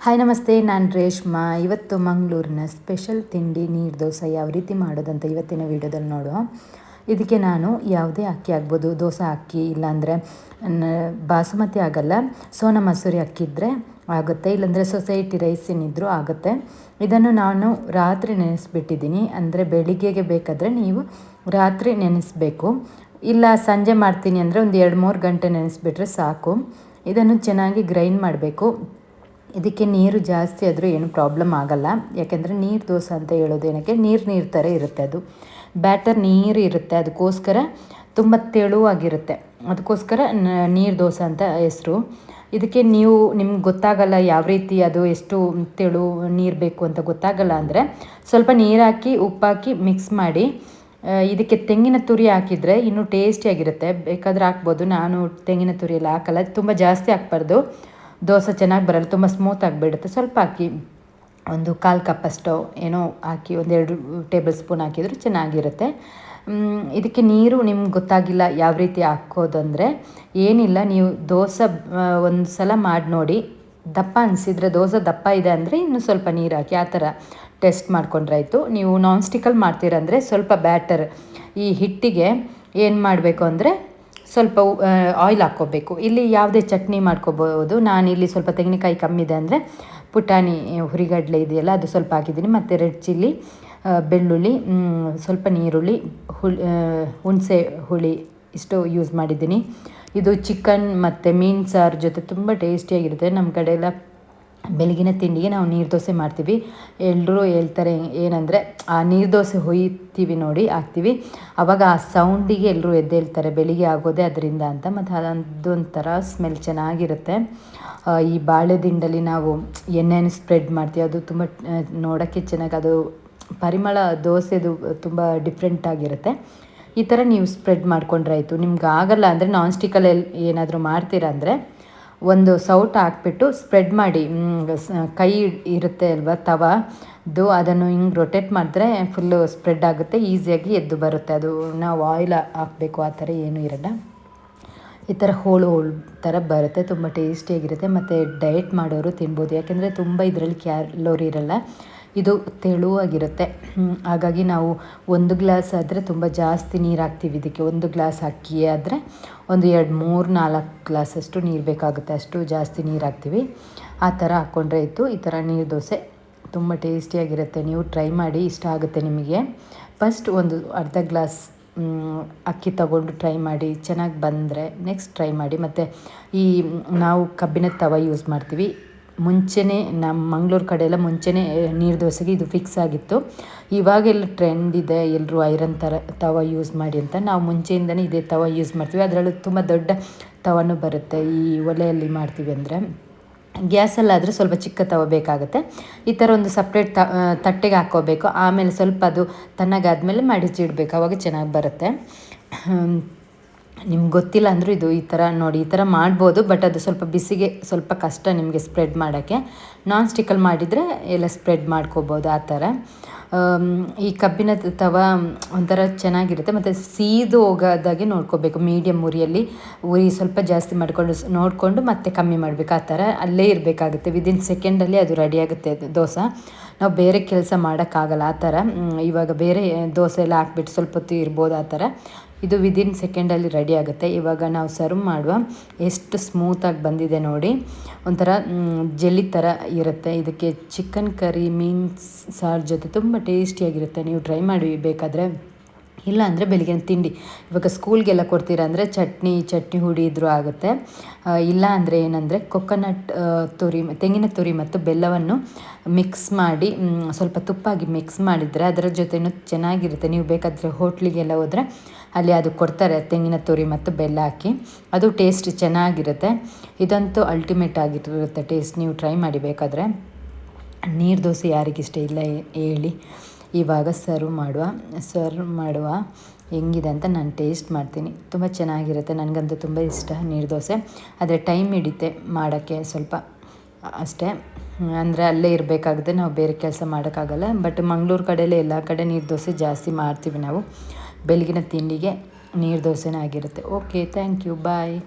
Hi ನಮಸ್ತೆ, ನಾನು ರೇಷ್ಮಾ. ಇವತ್ತು ಮಂಗಳೂರಿನ ಸ್ಪೆಷಲ್ ತಿಂಡಿ ನೀರು ದೋಸೆ ಯಾವ ರೀತಿ ಮಾಡೋದಂತ ಇವತ್ತಿನ ವೀಡಿಯೋದಲ್ಲಿ ನೋಡುವ. ಇದಕ್ಕೆ ನಾನು ಯಾವುದೇ ಅಕ್ಕಿ ಆಗ್ಬೋದು, ದೋಸೆ ಅಕ್ಕಿ, ಇಲ್ಲಾಂದರೆ ಬಾಸುಮತಿ ಆಗಲ್ಲ, ಸೋನಾ ಮಸೂರಿ ಅಕ್ಕಿ ಇದ್ದರೆ ಆಗುತ್ತೆ, ಇಲ್ಲಾಂದರೆ ಸೊಸೈಟಿ ರೈಸ್ ಏನಿದ್ರೂ ಆಗುತ್ತೆ. ಇದನ್ನು ನಾನು ರಾತ್ರಿ ನೆನೆಸ್ಬಿಟ್ಟಿದ್ದೀನಿ. ಅಂದರೆ ಬೆಳಿಗ್ಗೆಗೆ ಬೇಕಾದರೆ ನೀವು ರಾತ್ರಿ ನೆನೆಸಬೇಕು, ಇಲ್ಲ ಸಂಜೆ ಮಾಡ್ತೀನಿ ಅಂದರೆ ಒಂದು 2-3 ಗಂಟೆ ನೆನೆಸ್ಬಿಟ್ರೆ ಸಾಕು. ಇದನ್ನು ಚೆನ್ನಾಗಿ ಗ್ರೈಂಡ್ ಮಾಡಬೇಕು. ಇದಕ್ಕೆ ನೀರು ಜಾಸ್ತಿ ಆದರೂ ಏನು ಪ್ರಾಬ್ಲಮ್ ಆಗಲ್ಲ, ಯಾಕೆಂದರೆ ನೀರು ದೋಸೆ ಅಂತ ಹೇಳೋದೇನಕ್ಕೆ ನೀರು ಥರ ಇರುತ್ತೆ, ಅದು ಬ್ಯಾಟರ್ ನೀರು ಇರುತ್ತೆ, ಅದಕ್ಕೋಸ್ಕರ ತುಂಬ ತೆಳುವಾಗಿರುತ್ತೆ, ಅದಕ್ಕೋಸ್ಕರ ನೀರು ದೋಸೆ ಅಂತ ಹೆಸರು. ಇದಕ್ಕೆ ನಿಮ್ಗೆ ಗೊತ್ತಾಗಲ್ಲ ಯಾವ ರೀತಿ ಅದು ಎಷ್ಟು ತೆಳು ನೀರು ಬೇಕು ಅಂತ ಗೊತ್ತಾಗಲ್ಲ ಅಂದರೆ ಸ್ವಲ್ಪ ನೀರು ಹಾಕಿ ಉಪ್ಪಾಕಿ ಮಿಕ್ಸ್ ಮಾಡಿ ಇದಕ್ಕೆ ತೆಂಗಿನ ತುರಿ ಹಾಕಿದರೆ ಇನ್ನೂ ಟೇಸ್ಟಿಯಾಗಿರುತ್ತೆ. ಬೇಕಾದರೆ ಹಾಕ್ಬೋದು, ನಾನು ತೆಂಗಿನ ತುರಿ ಎಲ್ಲ ಹಾಕಲ್ಲ, ತುಂಬ ಜಾಸ್ತಿ ಹಾಕ್ಬಾರ್ದು, ದೋಸೆ ಚೆನ್ನಾಗಿ ಬರಲ್ಲ, ತುಂಬ ಸ್ಮೂತ್ ಆಗಿಬಿಡುತ್ತೆ. ಸ್ವಲ್ಪ ಹಾಕಿ ಒಂದು 1/4 ಕಪ್ಪಷ್ಟು ಏನೋ ಹಾಕಿ 1-2 ಟೇಬಲ್ ಸ್ಪೂನ್ ಹಾಕಿದರೂ ಚೆನ್ನಾಗಿರುತ್ತೆ. ಇದಕ್ಕೆ ನೀರು ನಿಮ್ಗೆ ಗೊತ್ತಾಗಿಲ್ಲ ಯಾವ ರೀತಿ ಹಾಕೋದಂದರೆ ಏನಿಲ್ಲ, ನೀವು ದೋಸೆ ಒಂದು ಸಲ ಮಾಡಿ ನೋಡಿ, ದಪ್ಪ ಅನಿಸಿದರೆ ದೋಸೆ ದಪ್ಪ ಇದೆ ಅಂದರೆ ಇನ್ನೂ ಸ್ವಲ್ಪ ನೀರು ಹಾಕಿ ಆ ಥರ ಟೆಸ್ಟ್ ಮಾಡ್ಕೊಂಡ್ರಾಯ್ತು. ನೀವು ನಾನ್ ಸ್ಟಿಕ್ಕಲ್ಲಿ ಮಾಡ್ತೀರಂದರೆ ಸ್ವಲ್ಪ ಬ್ಯಾಟರ್ ಈ ಹಿಟ್ಟಿಗೆ ಏನು ಮಾಡಬೇಕು ಅಂದರೆ ಸ್ವಲ್ಪ ಆಯಿಲ್ ಹಾಕ್ಕೋಬೇಕು. ಇಲ್ಲಿ ಯಾವುದೇ ಚಟ್ನಿ ಮಾಡ್ಕೋಬೋದು, ನಾನಿಲ್ಲಿ ಸ್ವಲ್ಪ ತೆಂಗಿನಕಾಯಿ ಕಮ್ಮಿ ಇದೆ ಅಂದರೆ ಪುಟಾಣಿ ಹುರಿಗಡಲೆ ಇದೆಯಲ್ಲ ಅದು ಸ್ವಲ್ಪ ಹಾಕಿದ್ದೀನಿ, ಮತ್ತು ರೆಡ್ ಚಿಲ್ಲಿ, ಬೆಳ್ಳುಳ್ಳಿ, ಸ್ವಲ್ಪ ನೀರುಳ್ಳಿ, ಹುಣಸೆ ಹುಳಿ ಇಷ್ಟು ಯೂಸ್ ಮಾಡಿದ್ದೀನಿ. ಇದು ಚಿಕನ್ ಮತ್ತು ಮೀನು ಸಾರು ಜೊತೆ ತುಂಬ ಟೇಸ್ಟಿಯಾಗಿರುತ್ತೆ. ನಮ್ಮ ಕಡೆ ಎಲ್ಲ ಬೆಳಗಿನ ತಿಂಡಿಗೆ ನಾವು ನೀರು ದೋಸೆ ಮಾಡ್ತೀವಿ. ಎಲ್ಲರೂ ಹೇಳ್ತಾರೆ ಏನಂದರೆ ಆ ನೀರು ದೋಸೆ ಹೊಯ್ತೀವಿ ನೋಡಿ, ಹಾಕ್ತೀವಿ, ಆವಾಗ ಆ ಸೌಂಡಿಗೆ ಎಲ್ಲರೂ ಎದ್ದೇಳ್ತಾರೆ ಬೆಳಿಗ್ಗೆ ಆಗೋದೇ ಅದರಿಂದ ಅಂತ. ಮತ್ತು ಅದೊಂಥರ ಸ್ಮೆಲ್ ಚೆನ್ನಾಗಿರುತ್ತೆ. ಈ ಬಾಳೆ ದಿಂಡಲ್ಲಿ ನಾವು ಎಣ್ಣೆಯನ್ನು ಸ್ಪ್ರೆಡ್ ಮಾಡ್ತೀವಿ, ಅದು ತುಂಬ ನೋಡೋಕ್ಕೆ ಚೆನ್ನಾಗಿ, ಅದು ಪರಿಮಳ ದೋಸೆದು ತುಂಬ ಡಿಫ್ರೆಂಟಾಗಿರುತ್ತೆ. ಈ ಥರ ನೀವು ಸ್ಪ್ರೆಡ್ ಮಾಡ್ಕೊಂಡ್ರಾಯ್ತು. ನಿಮ್ಗೆ ಆಗಲ್ಲ ಅಂದರೆ ನಾನ್ ಸ್ಟಿಕ್ಕಲ್ಲಿ ಏನಾದರೂ ಮಾಡ್ತೀರಾ ಅಂದರೆ ಒಂದು ಸೌಟ್ ಹಾಕ್ಬಿಟ್ಟು ಸ್ಪ್ರೆಡ್ ಮಾಡಿ, ಕೈ ಇರುತ್ತೆ ಅಲ್ವಾ ತವಾದು, ಅದನ್ನು ಹಿಂಗೆ ರೊಟೇಟ್ ಮಾಡಿದ್ರೆ ಫುಲ್ಲು ಸ್ಪ್ರೆಡ್ ಆಗುತ್ತೆ, ಈಸಿಯಾಗಿ ಎದ್ದು ಬರುತ್ತೆ. ಅದು ನಾವು ಆಯಿಲ್ ಹಾಕಬೇಕು ಆ ಥರ ಏನೂ ಇರಲ್ಲ, ಈ ಥರ ಹೋಳು ಥರ ಬರುತ್ತೆ, ತುಂಬ ಟೇಸ್ಟಿಯಾಗಿರುತ್ತೆ. ಮತ್ತು ಡಯಟ್ ಮಾಡೋರು ತಿನ್ಬೋದು, ಯಾಕೆಂದರೆ ತುಂಬ ಇದರಲ್ಲಿ ಕ್ಯಾಲೋರಿ ಇರಲ್ಲ, ಇದು ತೆಳುವಾಗಿರುತ್ತೆ. ಹಾಗಾಗಿ ನಾವು 1 ಗ್ಲಾಸ್ ಆದರೆ ತುಂಬ ಜಾಸ್ತಿ ನೀರು ಹಾಕ್ತೀವಿ ಇದಕ್ಕೆ. 1 ಗ್ಲಾಸ್ ಅಕ್ಕಿ ಆದರೆ ಒಂದು 2-3-4 ಗ್ಲಾಸಷ್ಟು ನೀರು ಬೇಕಾಗುತ್ತೆ, ಅಷ್ಟು ಜಾಸ್ತಿ ನೀರು ಹಾಕ್ತೀವಿ. ಆ ಥರ ಹಾಕ್ಕೊಂಡ್ರೆ ಇತ್ತು. ಈ ಥರ ನೀರು ದೋಸೆ ತುಂಬ ಟೇಸ್ಟಿಯಾಗಿರುತ್ತೆ, ನೀವು ಟ್ರೈ ಮಾಡಿ, ಇಷ್ಟ ಆಗುತ್ತೆ ನಿಮಗೆ. ಫಸ್ಟ್ ಒಂದು ಅರ್ಧ ಗ್ಲಾಸ್ ಅಕ್ಕಿ ತಗೊಂಡು ಟ್ರೈ ಮಾಡಿ, ಚೆನ್ನಾಗಿ ಬಂದರೆ ನೆಕ್ಸ್ಟ್ ಟ್ರೈ ಮಾಡಿ. ಮತ್ತು ಈ ನಾವು ಕಬ್ಬಿಣದ ತವ ಯೂಸ್ ಮಾಡ್ತೀವಿ. ಮುಂಚೆನೇ ನಮ್ಮ ಮಂಗಳೂರು ಕಡೆ ಎಲ್ಲ ಮುಂಚೆನೇ ನೀರು ದೋಸೆಗೆ ಇದು ಫಿಕ್ಸ್ ಆಗಿತ್ತು. ಇವಾಗೆಲ್ಲ ಟ್ರೆಂಡ್ ಇದೆ ಎಲ್ಲರೂ ಐರನ್ ತವ ಯೂಸ್ ಮಾಡಿ ಅಂತ. ನಾವು ಮುಂಚೆಯಿಂದನೇ ಇದೇ ತವ ಯೂಸ್ ಮಾಡ್ತೀವಿ, ಅದರಲ್ಲೂ ತುಂಬ ದೊಡ್ಡ ತವನೂ ಬರುತ್ತೆ. ಈ ಒಲೆಯಲ್ಲಿ ಮಾಡ್ತೀವಿ ಅಂದರೆ, ಗ್ಯಾಸಲ್ಲಾದರೆ ಸ್ವಲ್ಪ ಚಿಕ್ಕ ತವ ಬೇಕಾಗುತ್ತೆ. ಈ ಥರ ಒಂದು ಸಪ್ರೇಟ್ ತಟ್ಟೆಗೆ ಹಾಕ್ಕೋಬೇಕು, ಆಮೇಲೆ ಸ್ವಲ್ಪ ಅದು ತಣ್ಣಗಾದ್ಮೇಲೆ ಮಡಿಚಿಡಬೇಕು, ಆವಾಗ ಚೆನ್ನಾಗಿ ಬರುತ್ತೆ. ನಿಮ್ಗೆ ಗೊತ್ತಿಲ್ಲ ಅಂದರೂ ಇದು ಈ ಥರ ನೋಡಿ, ಈ ಥರ ಮಾಡ್ಬೋದು, ಬಟ್ ಅದು ಸ್ವಲ್ಪ ಬಿಸಿಗೆ ಸ್ವಲ್ಪ ಕಷ್ಟ ನಿಮಗೆ ಸ್ಪ್ರೆಡ್ ಮಾಡೋಕ್ಕೆ. ನಾನ್ ಸ್ಟಿಕ್ಕಲ್ಲಿ ಮಾಡಿದರೆ ಎಲ್ಲ ಸ್ಪ್ರೆಡ್ ಮಾಡ್ಕೋಬೋದು ಆ ಥರ. ಈ ಕಬ್ಬಿಣದ ತವ ಒಂಥರ ಚೆನ್ನಾಗಿರುತ್ತೆ, ಮತ್ತು ಸೀದು ಹೋಗೋದಾಗೆ ನೋಡ್ಕೋಬೇಕು, ಮೀಡಿಯಮ್ ಉರಿಯಲ್ಲಿ ಉರಿ ಸ್ವಲ್ಪ ಜಾಸ್ತಿ ನೋಡಿಕೊಂಡು ಮತ್ತೆ ಕಮ್ಮಿ ಮಾಡಬೇಕು, ಆ ಥರ ಅಲ್ಲೇ ಇರಬೇಕಾಗುತ್ತೆ. ವಿದಿನ್ ಸೆಕೆಂಡಲ್ಲಿ ಅದು ರೆಡಿಯಾಗುತ್ತೆ ದೋಸೆ. ನಾವು ಬೇರೆ ಕೆಲಸ ಮಾಡೋಕ್ಕಾಗಲ್ಲ ಆ ಥರ. ಇವಾಗ ಬೇರೆ ದೋಸೆ ಎಲ್ಲ ಹಾಕ್ಬಿಟ್ಟು ಸ್ವಲ್ಪ ಹೊತ್ತು ಇರ್ಬೋದು, ಆ ಥರ ಇದು ವಿದಿನ್ ಸೆಕೆಂಡಲ್ಲಿ ರೆಡಿ ಆಗುತ್ತೆ. ಇವಾಗ ನಾವು ಸರ್ವ್ ಮಾಡುವ, ಎಷ್ಟು ಸ್ಮೂತಾಗಿ ಬಂದಿದೆ ನೋಡಿ, ಒಂಥರ ಜೆಲ್ಲಿ ಥರ ಇರುತ್ತೆ. ಇದಕ್ಕೆ ಚಿಕನ್ ಕರಿ, ಮೀನು ಸಾರು ಜೊತೆ ತುಂಬ ಟೇಸ್ಟಿಯಾಗಿರುತ್ತೆ, ನೀವು ಟ್ರೈ ಮಾಡಿ ಬೇಕಾದರೆ. ಇಲ್ಲ ಅಂದರೆ ಬೆಳಗಿನ ತಿಂಡಿ ಇವಾಗ ಸ್ಕೂಲ್ಗೆಲ್ಲ ಕೊಡ್ತೀರಾ ಅಂದರೆ ಚಟ್ನಿ ಹುಡಿ ಇದ್ರೂ ಆಗುತ್ತೆ. ಇಲ್ಲ ಅಂದರೆ ಏನಂದರೆ ಕೊಕೊನಟ್ ತುರಿ, ತೆಂಗಿನ ತುರಿ ಮತ್ತು ಬೆಲ್ಲವನ್ನು ಮಿಕ್ಸ್ ಮಾಡಿ ಸ್ವಲ್ಪ ತುಪ್ಪಾಗಿ ಮಿಕ್ಸ್ ಮಾಡಿದರೆ ಅದರ ಜೊತೆನೂ ಚೆನ್ನಾಗಿರುತ್ತೆ. ನೀವು ಬೇಕಾದರೆ ಹೋಟ್ಲಿಗೆಲ್ಲ ಹೋದರೆ ಅಲ್ಲಿ ಅದು ಕೊಡ್ತಾರೆ, ತೆಂಗಿನ ತುರಿ ಮತ್ತು ಬೆಲ್ಲ ಹಾಕಿ, ಅದು ಟೇಸ್ಟ್ ಚೆನ್ನಾಗಿರುತ್ತೆ. ಇದಂತೂ ಅಲ್ಟಿಮೇಟ್ ಆಗಿರುತ್ತೆ ಟೇಸ್ಟ್, ನೀವು ಟ್ರೈ ಮಾಡಿ ಬೇಕಾದರೆ. ನೀರು ದೋಸೆ ಯಾರಿಗಿಷ್ಟ ಇಲ್ಲ ಹೇಳಿ. ಇವಾಗ ಸರ್ವ್ ಮಾಡುವ ಹೆಂಗಿದೆ ಅಂತ ನಾನು ಟೇಸ್ಟ್ ಮಾಡ್ತೀನಿ. ತುಂಬ ಚೆನ್ನಾಗಿರುತ್ತೆ, ನನಗಂತೂ ತುಂಬ ಇಷ್ಟ ನೀರು ದೋಸೆ. ಆದರೆ ಟೈಮ್ ಹಿಡಿತೆ ಮಾಡೋಕ್ಕೆ ಸ್ವಲ್ಪ ಅಷ್ಟೇ, ಅಂದರೆ ಅಲ್ಲೇ ಇರಬೇಕಾಗುತ್ತೆ, ನಾವು ಬೇರೆ ಕೆಲಸ ಮಾಡೋಕ್ಕಾಗಲ್ಲ. ಬಟ್ ಮಂಗಳೂರು ಕಡೆಯಲ್ಲೇ ಎಲ್ಲ ಕಡೆ ನೀರು ದೋಸೆ ಜಾಸ್ತಿ ಮಾಡ್ತೀವಿ ನಾವು. ಬೆಳಗಿನ ತಿಂಡಿಗೆ ನೀರು ದೋಸೆನೇ ಆಗಿರುತ್ತೆ. Okay, thank you, bye.